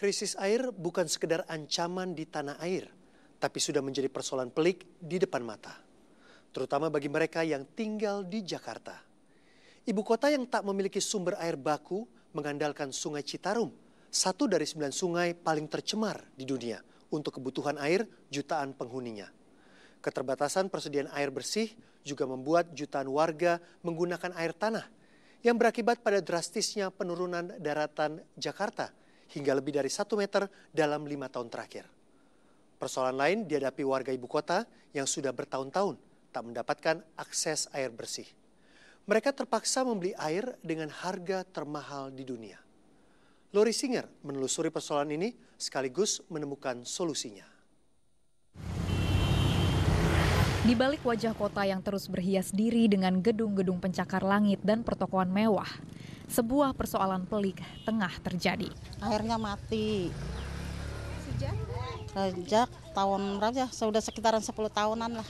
Krisis air bukan sekedar ancaman di tanah air, tapi sudah menjadi persoalan pelik di depan mata. Terutama bagi mereka yang tinggal di Jakarta. Ibu kota yang tak memiliki sumber air baku mengandalkan Sungai Citarum, satu dari 9 sungai paling tercemar di dunia untuk kebutuhan air jutaan penghuninya. Keterbatasan persediaan air bersih juga membuat jutaan warga menggunakan air tanah yang berakibat pada drastisnya penurunan daratan Jakarta hingga lebih dari 1 meter dalam 5 tahun terakhir. Persoalan lain dihadapi warga ibu kota yang sudah bertahun-tahun tak mendapatkan akses air bersih. Mereka terpaksa membeli air dengan harga termahal di dunia. Lori Singer menelusuri persoalan ini sekaligus menemukan solusinya. Di balik wajah kota yang terus berhias diri dengan gedung-gedung pencakar langit dan pertokoan mewah, sebuah persoalan pelik tengah terjadi. Airnya mati. Sejak tahun berapa ya? Sudah sekitaran 10 tahunan lah.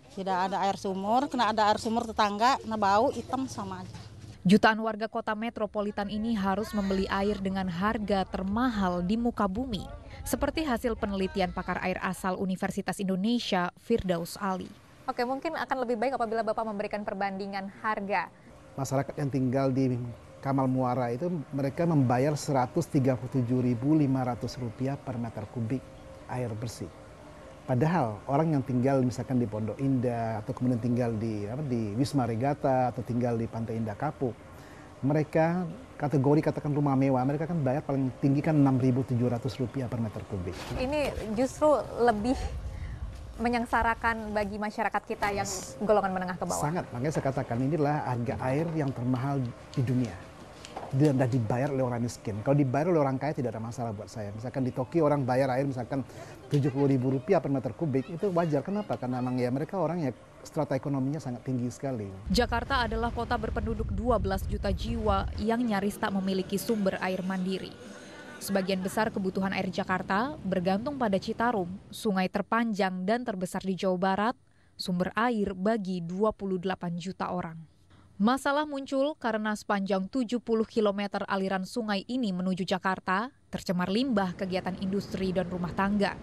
Tidak ada air sumur, kena ada air sumur tetangga, kena bau hitam sama aja. Jutaan warga kota metropolitan ini harus membeli air dengan harga termahal di muka bumi. Seperti hasil penelitian pakar air asal Universitas Indonesia, Firdaus Ali. Oke, mungkin akan lebih baik apabila Bapak memberikan perbandingan harga. Masyarakat yang tinggal di Kamal Muara itu mereka membayar Rp137.500 per meter kubik air bersih. Padahal orang yang tinggal misalkan di Pondok Indah atau kemudian tinggal di Wisma Regata atau tinggal di Pantai Indah Kapuk, mereka kategori katakan rumah mewah, mereka kan bayar paling tinggi kan Rp6.700 per meter kubik. Ini justru lebih menyengsarakan bagi masyarakat kita yang golongan menengah ke bawah. Sangat, makanya saya katakan inilah harga air yang termahal di dunia. Dan dibayar oleh orang miskin. Kalau dibayar oleh orang kaya tidak ada masalah buat saya. Misalkan di Tokyo orang bayar air misalkan Rp70.000 per meter kubik, itu wajar. Kenapa? Karena memang ya mereka orang ya strata ekonominya sangat tinggi sekali. Jakarta adalah kota berpenduduk 12 juta jiwa yang nyaris tak memiliki sumber air mandiri. Sebagian besar kebutuhan air Jakarta bergantung pada Citarum, sungai terpanjang dan terbesar di Jawa Barat, sumber air bagi 28 juta orang. Masalah muncul karena sepanjang 70 km aliran sungai ini menuju Jakarta tercemar limbah kegiatan industri dan rumah tangga.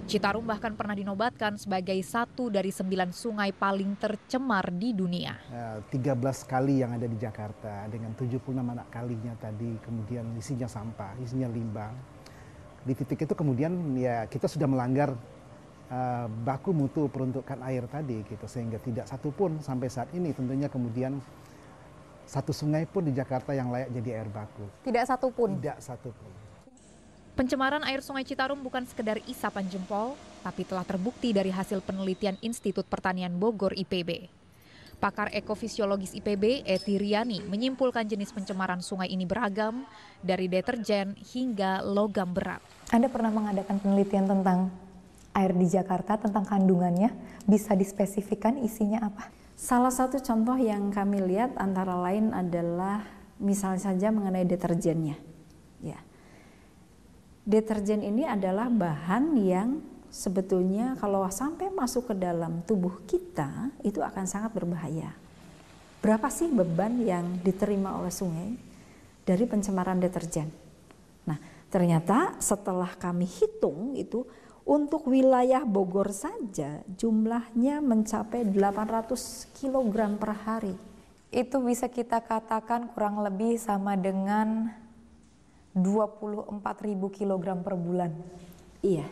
Citarum bahkan pernah dinobatkan sebagai satu dari 9 sungai paling tercemar di dunia. 13 kali yang ada di Jakarta dengan 76 anak kalinya tadi, kemudian isinya sampah, isinya limbah. Di titik itu kemudian ya kita sudah melanggar baku mutu peruntukan air tadi gitu, sehingga tidak satu pun sampai saat ini tentunya kemudian satu sungai pun di Jakarta yang layak jadi air baku. Tidak satu pun? Tidak satu pun. Pencemaran air Sungai Citarum bukan sekedar isapan jempol, tapi telah terbukti dari hasil penelitian Institut Pertanian Bogor IPB. Pakar ekofisiologis IPB, Eti Riani, menyimpulkan jenis pencemaran sungai ini beragam, dari deterjen hingga logam berat. Anda pernah mengadakan penelitian tentang air di Jakarta, tentang kandungannya, bisa dispesifikkan isinya apa? Salah satu contoh yang kami lihat antara lain adalah misalnya saja mengenai deterjennya. Ya. Deterjen ini adalah bahan yang sebetulnya kalau sampai masuk ke dalam tubuh kita itu akan sangat berbahaya. Berapa sih beban yang diterima oleh sungai dari pencemaran deterjen? Nah, ternyata setelah kami hitung itu untuk wilayah Bogor saja jumlahnya mencapai 800 kg per hari. Itu bisa kita katakan kurang lebih sama dengan 24.000 kg per bulan. Iya.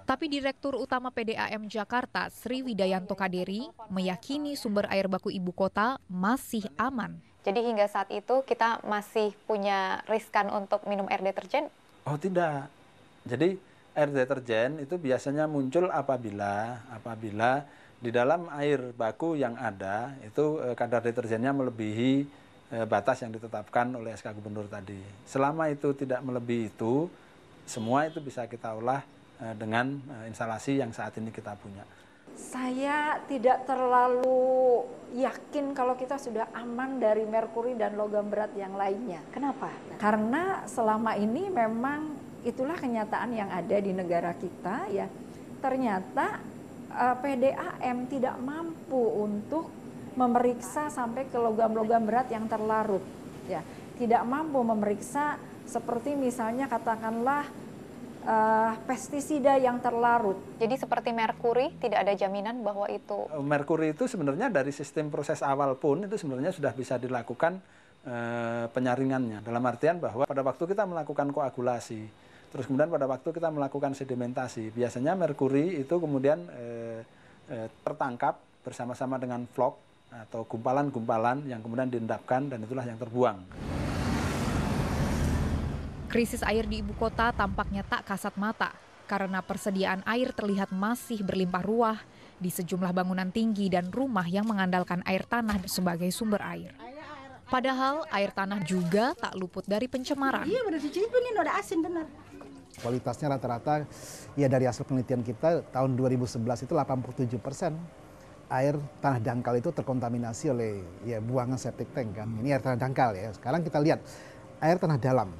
Tapi Direktur Utama PDAM Jakarta, Sri Widayanto Kaderi, meyakini sumber air baku ibu kota masih aman. Jadi hingga saat itu kita masih punya riskan untuk minum air deterjen? Oh tidak. Jadi air deterjen itu biasanya muncul apabila di dalam air baku yang ada itu kadar deterjennya melebihi batas yang ditetapkan oleh SK Gubernur tadi. Selama itu tidak melebihi itu, semua itu bisa kita olah dengan instalasi yang saat ini kita punya. Saya tidak terlalu yakin kalau kita sudah aman dari merkuri dan logam berat yang lainnya. Kenapa? Karena selama ini memang itulah kenyataan yang ada di negara kita ya. Ternyata PDAM tidak mampu untuk memeriksa sampai ke logam-logam berat yang terlarut ya. Tidak mampu memeriksa seperti misalnya katakanlah pestisida yang terlarut. Jadi seperti merkuri, tidak ada jaminan bahwa itu... Merkuri itu sebenarnya dari sistem proses awal pun itu sebenarnya sudah bisa dilakukan penyaringannya. Dalam artian bahwa pada waktu kita melakukan koagulasi, terus kemudian pada waktu kita melakukan sedimentasi, biasanya merkuri itu kemudian tertangkap bersama-sama dengan vlog atau gumpalan-gumpalan yang kemudian diendapkan dan itulah yang terbuang. Krisis air di ibu kota tampaknya tak kasat mata karena persediaan air terlihat masih berlimpah ruah di sejumlah bangunan tinggi dan rumah yang mengandalkan air tanah sebagai sumber air. Padahal air tanah juga tak luput dari pencemaran. Iya benar dicicipin ini udah asin benar. Kualitasnya rata-rata ya dari hasil penelitian kita tahun 2011 itu 87% air tanah dangkal itu terkontaminasi oleh ya buangan septic tank kan. Ini air tanah dangkal ya. Sekarang kita lihat air tanah dalam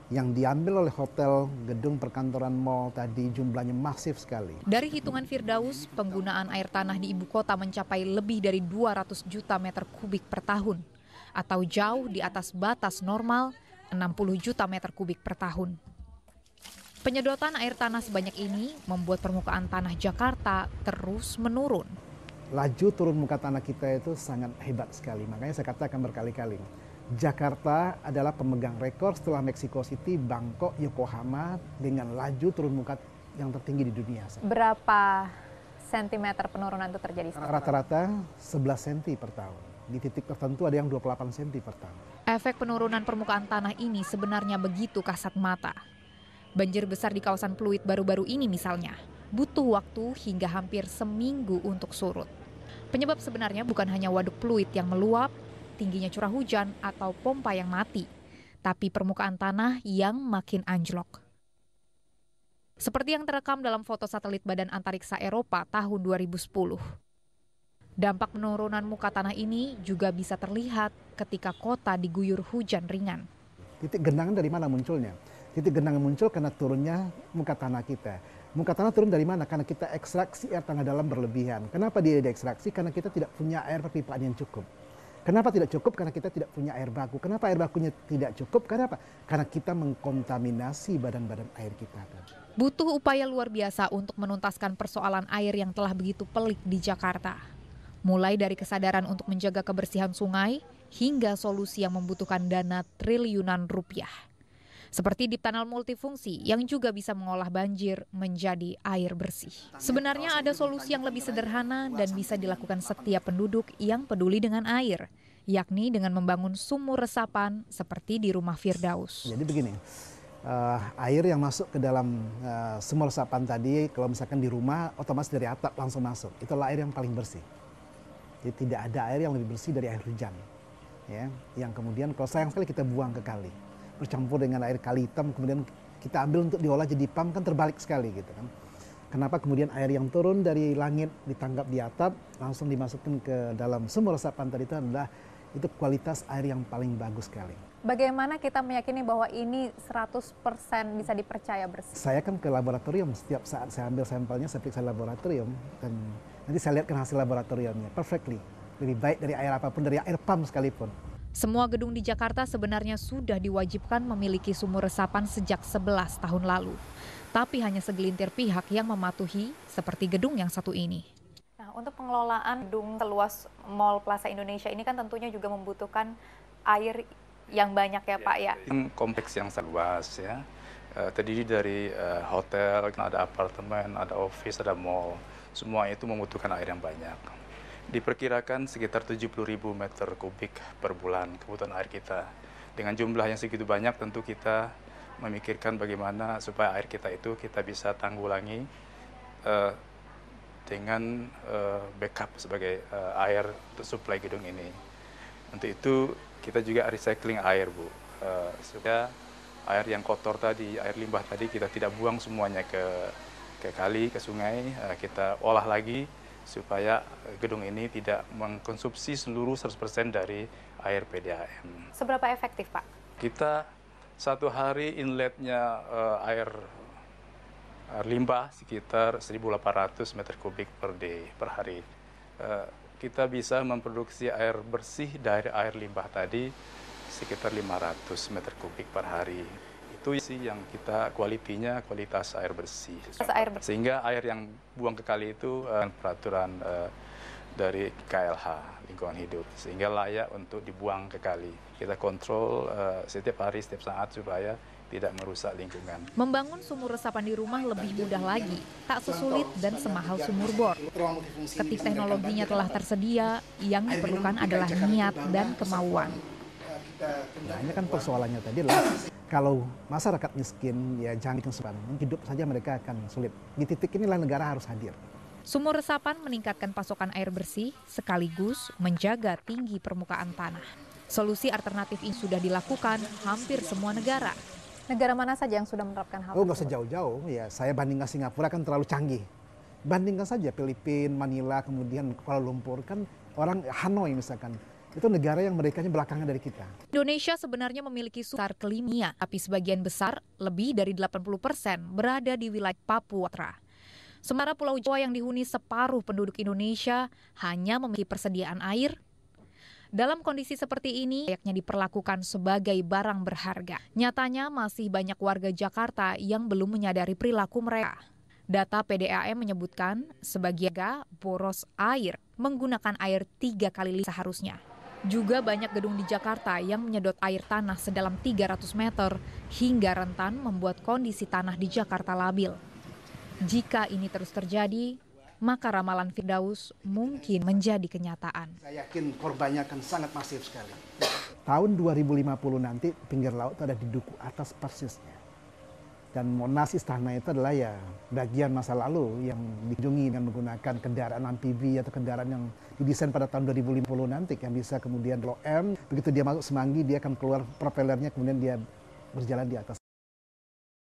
yang diambil oleh hotel, gedung perkantoran, mal tadi jumlahnya masif sekali. Dari hitungan Firdaus, penggunaan air tanah di ibu kota mencapai lebih dari 200 juta meter kubik per tahun atau jauh di atas batas normal 60 juta meter kubik per tahun. Penyedotan air tanah sebanyak ini membuat permukaan tanah Jakarta terus menurun. Laju turun muka tanah kita itu sangat hebat sekali, makanya saya katakan berkali-kali. Jakarta adalah pemegang rekor setelah Mexico City, Bangkok, Yokohama dengan laju turun muka yang tertinggi di dunia. Berapa sentimeter penurunan itu terjadi? Rata-rata 11 cm per tahun. Di titik tertentu ada yang 28 cm per tahun. Efek penurunan permukaan tanah ini sebenarnya begitu kasat mata. Banjir besar di kawasan Pluit baru-baru ini misalnya, butuh waktu hingga hampir seminggu untuk surut. Penyebab sebenarnya bukan hanya waduk Pluit yang meluap, tingginya curah hujan atau pompa yang mati, tapi permukaan tanah yang makin anjlok. Seperti yang terekam dalam foto satelit Badan Antariksa Eropa tahun 2010. Dampak penurunan muka tanah ini juga bisa terlihat ketika kota diguyur hujan ringan. Titik genangan dari mana munculnya? Titik genangan muncul karena turunnya muka tanah kita. Muka tanah turun dari mana? Karena kita ekstraksi air tanah dalam berlebihan. Kenapa dia diekstraksi? Karena kita tidak punya air perpipaan yang cukup. Kenapa tidak cukup? Karena kita tidak punya air baku. Kenapa air bakunya tidak cukup? Kenapa? Karena kita mengkontaminasi badan-badan air kita. Butuh upaya luar biasa untuk menuntaskan persoalan air yang telah begitu pelik di Jakarta. Mulai dari kesadaran untuk menjaga kebersihan sungai, hingga solusi yang membutuhkan dana triliunan rupiah. Seperti Deep Tunnel multifungsi yang juga bisa mengolah banjir menjadi air bersih. Sebenarnya ada solusi yang lebih sederhana dan bisa dilakukan setiap penduduk yang peduli dengan air, yakni dengan membangun sumur resapan seperti di rumah Firdaus. Jadi begini, air yang masuk ke dalam sumur resapan tadi, kalau misalkan di rumah otomatis dari atap langsung masuk, itulah air yang paling bersih. Jadi tidak ada air yang lebih bersih dari air hujan, ya, yang kemudian kalau sayang sekali kita buang ke kali. Bercampur dengan air kali hitam, kemudian kita ambil untuk diolah jadi pam, kan terbalik sekali gitu kan. Kenapa kemudian air yang turun dari langit ditangkap di atap, langsung dimasukkan ke dalam sumur resapan tadi itu kualitas air yang paling bagus sekali. Bagaimana kita meyakini bahwa ini 100% bisa dipercaya bersih? Saya kan ke laboratorium, setiap saat saya ambil sampelnya, saya periksa laboratorium, dan nanti saya lihatkan hasil laboratoriumnya, perfectly. Lebih baik dari air apapun, dari air pam sekalipun. Semua gedung di Jakarta sebenarnya sudah diwajibkan memiliki sumur resapan sejak 11 tahun lalu. Tapi hanya segelintir pihak yang mematuhi, seperti gedung yang satu ini. Nah, untuk pengelolaan gedung seluas Mall Plaza Indonesia ini kan tentunya juga membutuhkan air yang banyak ya Pak ya. Kompleks yang sangat luas ya, terdiri dari hotel, ada apartemen, ada office, ada mall. Semua itu membutuhkan air yang banyak. Diperkirakan sekitar 70.000 meter kubik per bulan kebutuhan air kita. Dengan jumlah yang segitu banyak tentu kita memikirkan bagaimana supaya air kita itu kita bisa tanggulangi dengan backup sebagai air untuk suplai gedung ini. Untuk itu kita juga recycling air Bu, supaya air yang kotor tadi, air limbah tadi kita tidak buang semuanya ke kali, ke sungai, kita olah lagi supaya gedung ini tidak mengkonsumsi seluruh 100% dari air PDAM. Seberapa efektif Pak? Kita satu hari inletnya air limbah sekitar 1.800 meter kubik per hari. Kita bisa memproduksi air bersih dari air limbah tadi sekitar 500 meter kubik per hari. Itu sih yang kita kualitas air bersih. Sehingga air yang buang ke kali itu peraturan dari KLH, lingkungan hidup, sehingga layak untuk dibuang ke kali. Kita kontrol setiap hari, setiap saat supaya tidak merusak lingkungan. Membangun sumur resapan di rumah lebih mudah lagi, tak sesulit dan semahal sumur bor. Ketika teknologinya telah tersedia, yang diperlukan adalah niat dan kemauan. Nah, ini kan persoalannya tadi adalah kalau masyarakat miskin ya jangan kesulitan, hidup saja mereka akan sulit. Di titik inilah negara harus hadir. Sumur resapan meningkatkan pasokan air bersih sekaligus menjaga tinggi permukaan tanah. Solusi alternatif ini sudah dilakukan hampir semua negara. Negara mana saja yang sudah menerapkan hal tersebut? Nggak usah jauh-jauh, ya saya bandingkan Singapura kan terlalu canggih. Bandingkan saja Filipina, Manila, kemudian Kuala Lumpur, kan orang Hanoi misalkan. Itu negara yang mereka belakangan dari kita. Indonesia sebenarnya memiliki sumber kelima, tapi sebagian besar, lebih dari 80%, berada di wilayah Papua. Sementara Pulau Jawa yang dihuni separuh penduduk Indonesia hanya memiliki persediaan air. Dalam kondisi seperti ini, layaknya diperlakukan sebagai barang berharga. Nyatanya masih banyak warga Jakarta yang belum menyadari perilaku mereka. Data PDAM menyebutkan sebagian boros air menggunakan air 3 kali lipat seharusnya. Juga banyak gedung di Jakarta yang menyedot air tanah sedalam 300 meter hingga rentan membuat kondisi tanah di Jakarta labil. Jika ini terus terjadi, maka ramalan Firdaus mungkin menjadi kenyataan. Saya yakin korbannya akan sangat masif sekali. Tahun 2050 nanti pinggir laut itu ada di duku atas persisnya. Dan Monas Istana itu adalah ya bagian masa lalu yang dikunjungi dengan menggunakan kendaraan amfibi atau kendaraan yang didesain pada tahun 2050 nanti yang bisa kemudian Low M, begitu dia masuk Semanggi dia akan keluar propellernya kemudian dia berjalan di atas.